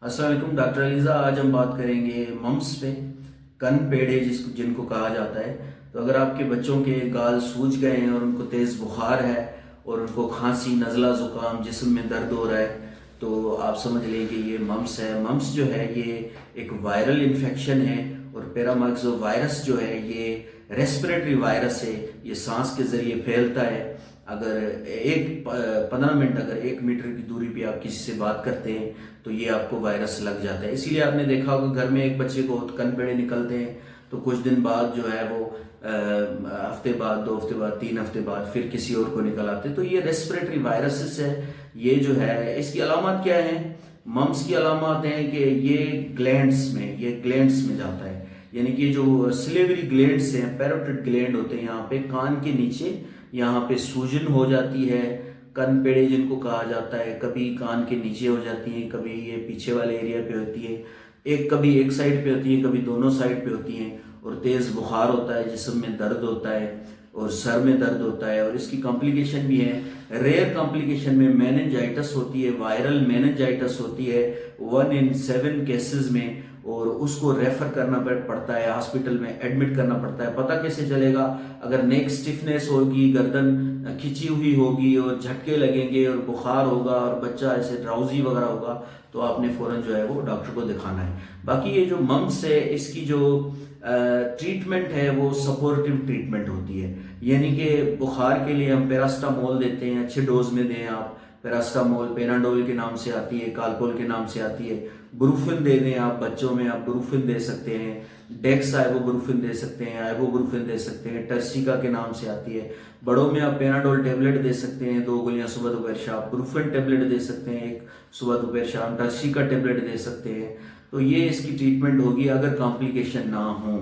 अस्सलाम वालेकुम डॉक्टर अलीज़ा। आज हम बात करेंगे मम्स पे, कन पेड़े जिनको कहा जाता है। तो अगर आपके बच्चों के गाल सूज गए हैं और उनको तेज़ बुखार है और उनको खांसी, नज़ला, ज़ुकाम, जिस्म में दर्द हो रहा है, तो आप समझ लें कि ये मम्स है। मम्स जो है ये एक वायरल इन्फेक्शन है और पैरामाइक्सो वायरस जो है ये रेस्पिरेटरी वायरस है। ये सांस के ज़रिए फैलता है। अगर 15 मिनट, अगर 1 मीटर की दूरी पे आप किसी से बात करते हैं तो ये आपको वायरस लग जाता है। इसीलिए आपने देखा होगा घर में एक बच्चे को कनपेड़े निकलते हैं तो कुछ दिन बाद जो है वो हफ्ते बाद, 2 हफ्ते बाद, 3 हफ्ते बाद फिर किसी और को निकल आते हैं। तो ये रेस्पिरेटरी वायरसेस है। ये जो है इसकी अलामत क्या है? मम्स की अलामत है कि ये ग्लैंड्स में जाता है। यानी कि जो सिलेवरी ग्लैंड्स हैं, पैरोटिड ग्लैंड होते हैं यहाँ पे कान के नीचे, यहाँ पे सूजन हो जाती है। कन पेड़े जिनको कहा जाता है, कभी कान के नीचे हो जाती है, कभी ये पीछे वाले एरिया पे होती है, कभी एक साइड पे होती है, कभी दोनों साइड पे होती हैं। और तेज़ बुखार होता है, जिस्म में दर्द होता है और सर में दर्द होता है। और इसकी कॉम्प्लिकेशन भी है। रेयर कॉम्प्लिकेशन में मेनिंजाइटिस होती है, वायरल मेनिंजाइटिस होती है 1 in 7 केसेस में, और उसको रेफर करना पड़ता है, हॉस्पिटल में एडमिट करना पड़ता है। पता कैसे चलेगा? अगर नेक स्टिफनेस होगी, गर्दन खिंची हुई होगी और झटके लगेंगे और बुखार होगा और बच्चा ऐसे ड्राउजी वगैरह होगा तो आपने फौरन जो है वो डॉक्टर को दिखाना है। बाकी ये जो मम्स है इसकी जो ट्रीटमेंट है वो सपोर्टिव ट्रीटमेंट होती है। यानी कि बुखार के लिए हम पैरास्टामोल देते हैं, अच्छे डोज में दें आप। पैरास्टामोल पेनाडोल के नाम से आती है, कालपोल के नाम से आती है। ब्रूफिन दे दें आप बच्चों में, आप ब्रूफिन दे सकते हैं, डेक्स आइबोब्रूफिन दे सकते हैं, आइबोब्रूफिन दे सकते हैं, टर्सिका के नाम से आती है। बड़ों में आप पेनाडोल टेबलेट दे सकते हैं, 2 गोलियां सुबह दोपहर शाम। ब्रूफिन टेबलेट दे सकते हैं, 1 सुबह दोपहर शाम। टर्सिका टेबलेट दे सकते हैं। तो ये इसकी ट्रीटमेंट होगी अगर कॉम्प्लिकेशन ना हो।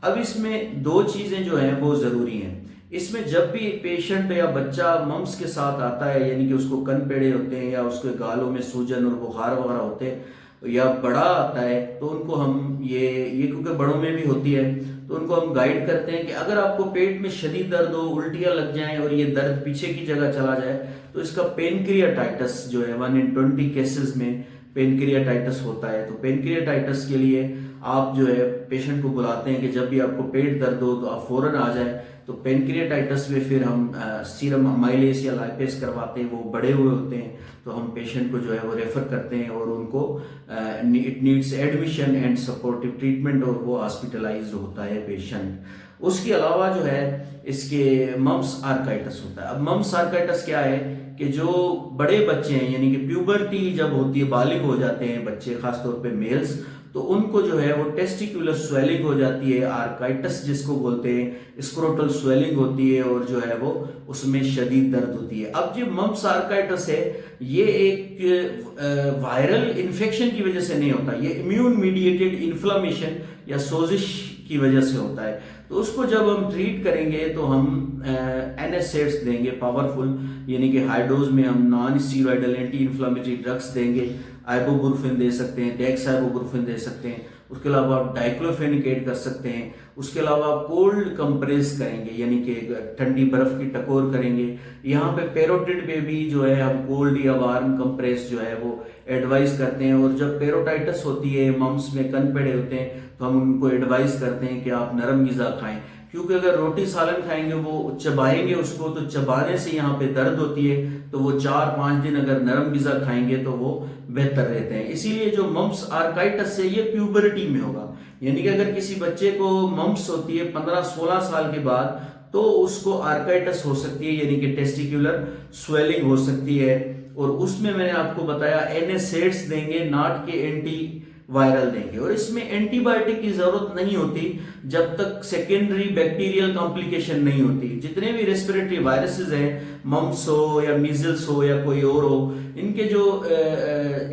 अब इसमें 2 चीज़ें जो हैं वो ज़रूरी हैं। इसमें जब भी पेशेंट या बच्चा मम्स के साथ आता है, यानी कि उसको कन पेड़े होते हैं या उसके गालों में सूजन और बुखार वगैरह होते हैं, या बड़ा आता है, तो उनको हम ये क्योंकि बड़ों में भी होती है, तो उनको हम गाइड करते हैं कि अगर आपको पेट में शदीद दर्द हो, उल्टियाँ लग जाएं और ये दर्द पीछे की जगह चला जाए, तो इसका पेनक्रियाटाइटिस जो है 1 in 20 केसेस में पेनक्रियाटाइटिस होता है। तो पेनक्रियाटाइटिस के लिए आप जो है पेशेंट को बुलाते हैं कि जब भी आपको पेट दर्द हो तो आप फौरन आ जाएं। तो पेनक्रियाटाइटिस में फिर हम सीरम अमाइलेस या लाइपेस करवाते हैं। वो बड़े हुए होते हैं तो हम पेशेंट को जो है वो रेफर करते हैं और उनको it needs admission and supportive treatment, और वो हॉस्पिटलाइज्ड होता है पेशेंट। उसके अलावा जो है इसके मम्स आर्काइटिस होता है। अब मम्स आर्काइटिस क्या है कि जो बड़े बच्चे हैं, यानी कि प्यूबर्टी जब होती है, बालिग हो जाते हैं बच्चे, खासतौर पे मेल्स, तो उनको जो है वो टेस्टिकुलर स्वेलिंग हो जाती है, आर्काइटिस जिसको बोलते हैं, स्क्रोटल स्वेलिंग होती है और जो है वो उसमें शदीद दर्द होती है। अब जो मम्स आर्काइटिस है ये एक वायरल इन्फेक्शन की वजह से नहीं होता, ये इम्यून मीडिएटेड इन्फ्लामेशन या सोजिश की वजह से होता है। तो उसको जब हम ट्रीट करेंगे तो हम एनएसएड्स देंगे पावरफुल, यानी कि हाई डोज में हम non steroidal anti inflammatory drugs देंगे। आइबोब्रूफिन दे सकते हैं, डेक्स आइबोब्रूफिन दे सकते हैं। उसके अलावा आप डाइक्लोफेनिकेट कर सकते हैं। उसके अलावा आप कोल्ड कंप्रेस करेंगे, यानी कि ठंडी बर्फ की टकोर करेंगे। यहाँ पे पैरोटिड पे भी जो है हम कोल्ड या वार्म कंप्रेस जो है वो एडवाइस करते हैं। और जब पेरोटाइटिस होती है, मम्स में कन पेड़े होते हैं, तो हम उनको एडवाइस करते हैं कि आप नरम ग़िज़ा खाएं, क्योंकि अगर रोटी सालन खाएंगे, वो चबाएंगे उसको, तो चबाने से यहाँ पे दर्द होती है। तो वो 4-5 दिन अगर नरम ग़िज़ा खाएंगे तो वो बेहतर रहते हैं। इसीलिए जो मम्स आर्काइटिस है ये प्यूबरिटी में होगा, यानी कि अगर किसी बच्चे को मम्स होती है 15-16 साल के बाद, तो उसको आर्काइटिस हो सकती है, यानी कि टेस्टिकुलर स्वेलिंग हो सकती है। और उसमें मैंने आपको बताया एनएसएड्स देंगे, नाट के एंटी वायरल देंगे। और इसमें एंटीबायोटिक की जरूरत नहीं होती जब तक सेकेंडरी बैक्टीरियल कॉम्प्लिकेशन नहीं होती। जितने भी रेस्पिरेटरी वायरसेस हैं, मम्स हो या मीजल्स हो या कोई और हो, इनके जो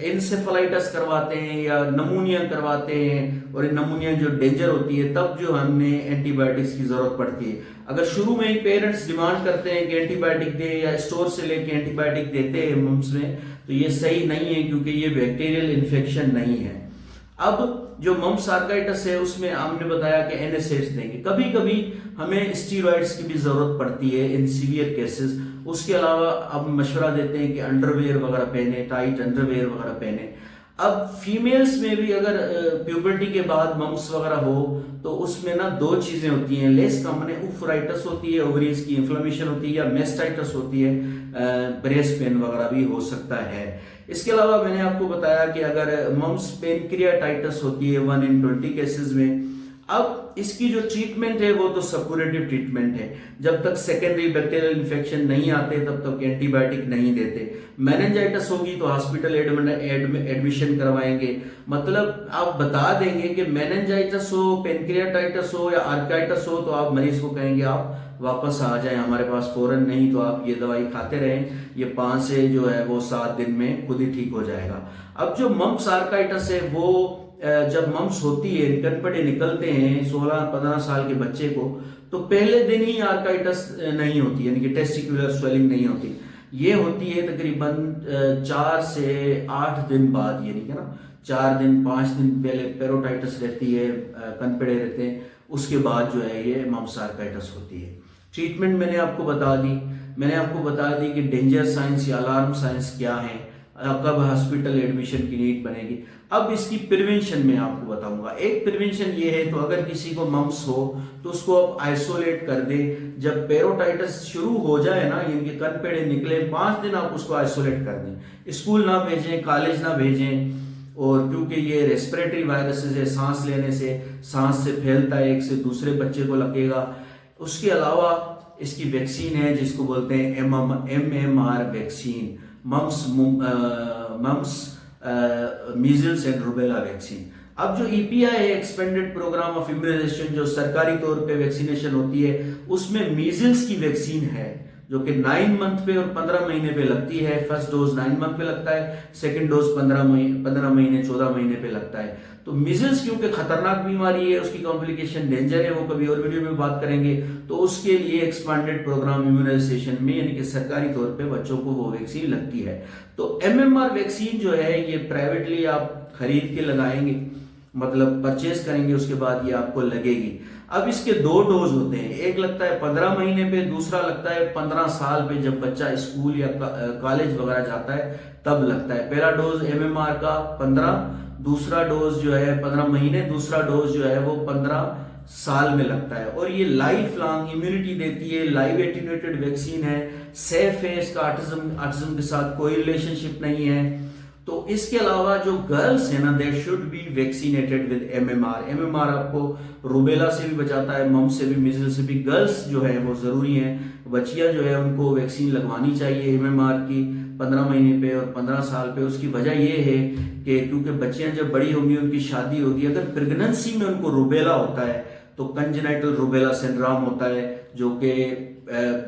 एनसेफेलाइटिस करवाते हैं या नमूनिया करवाते हैं, और नमूनिया जो डेंजर होती है, तब जो हमें एंटीबायोटिक्स की जरूरत पड़ती है। अगर शुरू में ही पेरेंट्स डिमांड करते हैं कि एंटीबायोटिक दे या स्टोर से लेके एंटीबायोटिक देते हैं मम्स में, तो ये सही नहीं है, क्योंकि ये बैक्टीरियल इन्फेक्शन नहीं है। अब जो मम्स आर्काइटिस है उसमें हमने बताया कि एनएसएड्स देंगे। कभी कभी हमें स्टीरॉइड्स की भी जरूरत पड़ती है इन सीवियर केसेस। उसके अलावा अब मशवरा देते हैं कि अंडरवेयर वगैरह पहने, टाइट अंडरवेयर वगैरह पहने। अब फीमेल्स में भी अगर प्यूबर्टी के बाद मम्स वगैरह हो तो उसमें ना दो चीजें होती हैं, लेस कॉमन है, उफराइटिस होती है, ओवरीज की इन्फ्लेमेशन होती है, या मेस्टाइटिस होती है, ब्रेस्ट पेन वगैरह भी हो सकता है। इसके अलावा मैंने आपको बताया कि अगर मम्स पेनक्रियाटाइटिस होती है 1 in 20 केसेस में। अब इसकी जो ट्रीटमेंट है वो तो सपोर्टिव ट्रीटमेंट है, जब तक सेकेंडरी बैक्टीरियल इन्फेक्शन नहीं आते तब तक एंटीबायोटिक नहीं देते। मेनिंजाइटिस होगी तो हॉस्पिटल एडमिशन करवाएंगे, मतलब आप बता देंगे कि मेनिंजाइटिस हो, पेनक्रियाटाइटिस हो या आर्काइटिस हो तो आप मरीज को कहेंगे आप वापस आ जाएं हमारे पास फौरन, नहीं तो आप ये दवाई खाते रहें, ये 5 से जो है वो 7 दिन में खुद ही ठीक हो जाएगा। अब जो मम्प्स आर्काइटिस है वो जब मम्स होती है, कनपड़े निकलते हैं 16-15 साल के बच्चे को, तो पहले दिन ही आर्काइटिस नहीं होती, यानी कि टेस्टिकुलर स्वेलिंग नहीं होती। ये होती है तकरीबन 4 से 8 दिन बाद, यानी कि ना 4 दिन 5 दिन पहले पेरोटाइटिस रहती है, कनपड़े रहते हैं, उसके बाद जो है ये मम्स आर्काइटिस होती है। ट्रीटमेंट मैंने आपको बता दी कि डेंजर साइंस या अलार्म साइंस क्या है, कब हॉस्पिटल एडमिशन की नीड बनेगी। अब इसकी प्रिवेंशन में आपको बताऊंगा। एक प्रिवेंशन ये है, तो अगर किसी को मम्स हो तो उसको आप आइसोलेट कर दे। जब पेरोटाइटिस शुरू हो जाए ना, यानी कि कनपेड़े निकले, 5 दिन आप उसको आइसोलेट कर दें, स्कूल ना भेजें, कॉलेज ना भेजें। और क्योंकि ये रेस्पिरेटरी वायरसेस है, सांस लेने से, सांस से फैलता है, एक से दूसरे बच्चे को लगेगा। उसके अलावा इसकी वैक्सीन है जिसको बोलते हैं MMR vaccine, mumps measles and rubella vaccine. अब जो EPI है, एक्सपेंडेड प्रोग्राम ऑफ इम्यूनाइजेशन, जो सरकारी तौर पे वैक्सीनेशन होती है, उसमें मीजल्स की वैक्सीन है जो कि 9 मंथ पे और 15 महीने पे लगती है। फर्स्ट डोज 9 मंथ पे लगता है, सेकंड डोज 15 महीने 14 महीने पे लगता है। तो मीजल्स क्योंकि खतरनाक बीमारी है, उसकी कॉम्प्लिकेशन डेंजर है, वो कभी और वीडियो में बात करेंगे। तो उसके लिए एक्सपेंडेड प्रोग्राम इम्यूनाइजेशन में, यानी कि सरकारी तौर पे बच्चों को वो वैक्सीन लगती है। तो MMR वैक्सीन जो है ये प्राइवेटली आप खरीद के लगाएंगे, मतलब परचेज करेंगे, उसके बाद ये आपको लगेगी। अब इसके 2 डोज होते हैं, एक लगता है 15 महीने पे, दूसरा लगता है 15 साल पे, जब बच्चा स्कूल या कॉलेज वगैरह जाता है तब लगता है। पहला डोज MMR का 15, दूसरा डोज जो है 15 महीने, दूसरा डोज जो है वो 15 साल में लगता है। और ये लाइफ लॉन्ग इम्यूनिटी देती है, लाइव एटीन्यूएटेड वैक्सीन है, सेफ है, इसका ऑटिज्म के साथ कोई रिलेशनशिप नहीं है। तो इसके अलावा जो गर्ल्स है ना, दे should be vaccinated with MMR आपको रूबेला से भी बचाता है, मम से भी, मिजल से भी। गर्ल्स जो है वो जरूरी है, बच्चियां जो है उनको वैक्सीन लगवानी चाहिए MMR की 15 महीने पे और 15 साल पे। उसकी वजह ये है कि क्योंकि बच्चियां जब बड़ी होंगी, उनकी शादी होगी, अगर प्रेगनेंसी में उनको रूबेला होता है तो कंजेनाइटल रूबेला सिंड्रोम होता है, जो कि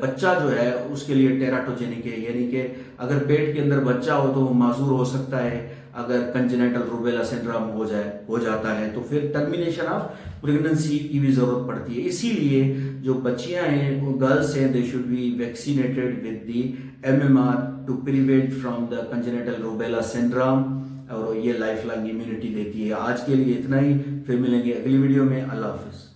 बच्चा जो है उसके लिए टेराटोजेनिक है, यानी कि अगर पेट के अंदर बच्चा हो तो वो माजूर हो सकता है। अगर कंजेनाइटल रूबेला सिंड्रोम हो जाता है तो फिर टर्मिनेशन ऑफ प्रेगनेंसी की भी जरूरत पड़ती है। इसीलिए जो बच्चियां हैं, गर्ल्स हैं, they should be vaccinated with the MMR to prevent from the congenital rubella syndrome, और ये लाइफ लॉन्ग इम्यूनिटी देती है। आज के लिए इतना ही, फिर मिलेंगे अगली वीडियो में। अल्लाह हाफिज।